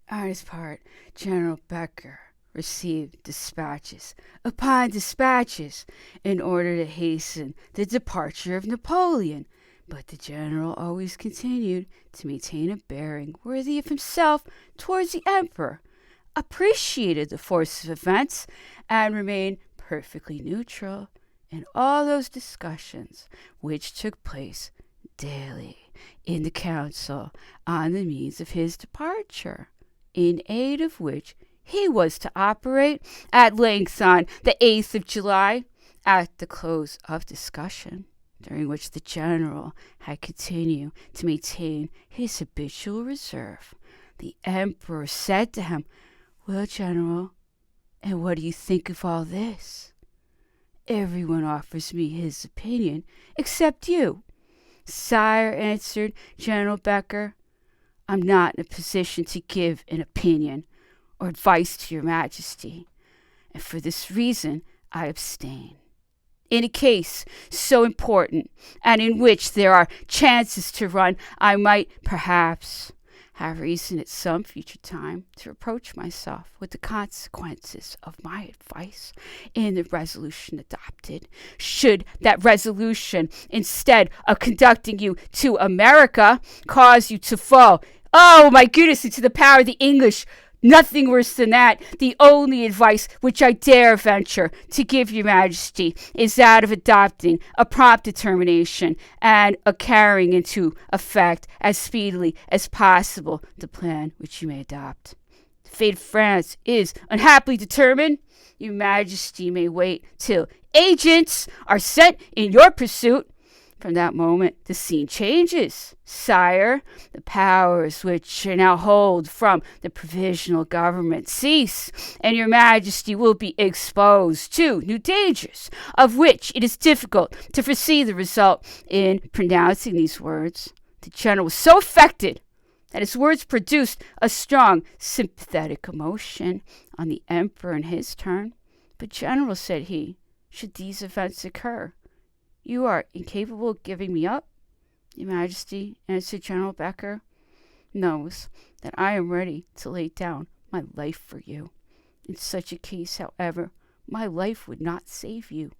On his part, General Becker received dispatches upon dispatches in order to hasten the departure of Napoleon, but the general always continued to maintain a bearing worthy of himself towards the emperor, appreciated the force of events, and remained perfectly neutral in all those discussions which took place daily in the council on the means of his departure, in aid of which he was to operate at length on the 8th of July, at the close of discussion, during which the general had continued to maintain his habitual reserve. The emperor said to him, "Well, general, and what do you think of all this?" "Everyone offers me his opinion, except you." "Sire," answered General Becker, "I'm not in a position to give an opinion or advice to your majesty, and for this reason I abstain. In a case so important, and in which there are chances to run, I might perhaps have reason at some future time to reproach myself with the consequences of my advice in the resolution adopted. Should that resolution, instead of conducting you to America, cause you to fall, oh my goodness, into the power of the English, nothing worse than that, the only advice which I dare venture to give your majesty is that of adopting a prompt determination and of carrying into effect as speedily as possible the plan which you may adopt. The fate of France is unhappily determined. Your majesty may wait till agents are sent in your pursuit. From that moment, the scene changes. Sire, the powers which you now hold from the provisional government cease, and your majesty will be exposed to new dangers, of which it is difficult to foresee the result." In pronouncing these words, the general was so affected that his words produced a strong sympathetic emotion on the emperor in his turn. "But, general," said he, "should these events occur, you are incapable of giving me up?" "Your majesty," answered General Becker, "knows that I am ready to lay down my life for you. In such a case, however, my life would not save you.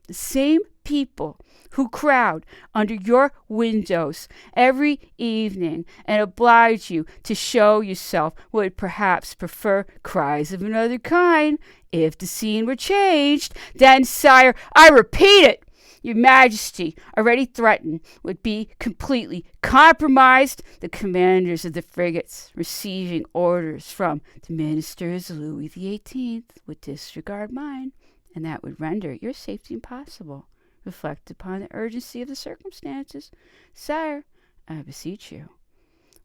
The same people who crowd under your windows every evening and oblige you to show yourself would perhaps prefer cries of another kind if the scene were changed. Then, sire, I repeat it, your majesty, already threatened, would be completely compromised. The commanders of the frigates, receiving orders from the ministers of Louis XVIII, would disregard mine, and that would render your safety impossible. Reflect upon the urgency of the circumstances. Sire, I beseech you."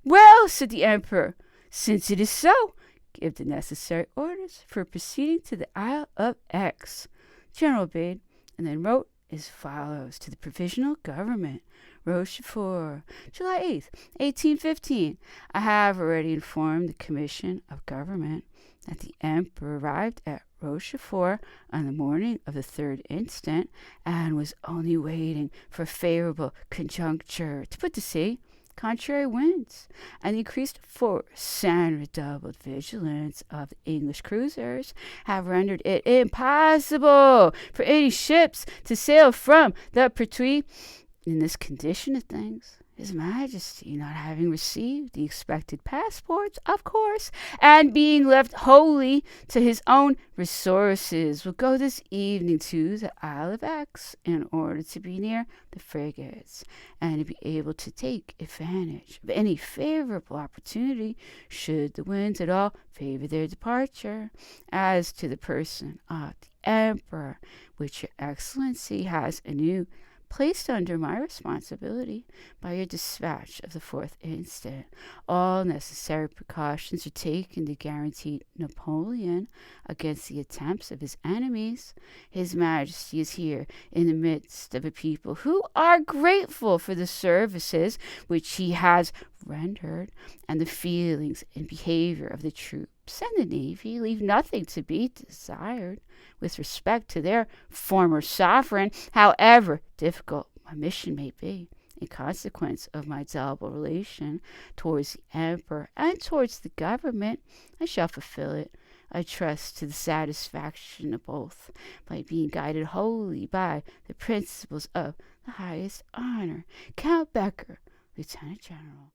"Well," said the emperor, "since it is so, give the necessary orders for proceeding to the Isle of Aix." The general obeyed, and then wrote as follows to the provisional government: Rochefort, July 8th, 1815. "I have already informed the commission of government that the emperor arrived at Rochefort on the morning of the 3rd instant, and was only waiting for a favorable conjuncture to put to sea. Contrary winds and the increased force and redoubled vigilance of the English cruisers have rendered it impossible for any ships to sail from the Pertuis. In this condition of things, His Majesty, not having received the expected passports, of course, and being left wholly to his own resources, will go this evening to the Isle of Aix in order to be near the frigates and to be able to take advantage of any favorable opportunity should the winds at all favor their departure. As to the person of the Emperor, which your Excellency has anew placed under my responsibility by your dispatch of the 4th instant, all necessary precautions are taken to guarantee Napoleon against the attempts of his enemies. His Majesty is here in the midst of a people who are grateful for the services which he has rendered, and the feelings and behavior of the troops and the navy leave nothing to be desired with respect to their former sovereign, however difficult my mission may be. In consequence of my double relation towards the emperor and towards the government, I shall fulfill it, I trust, to the satisfaction of both, by being guided wholly by the principles of the highest honor. Count Becker, Lieutenant General.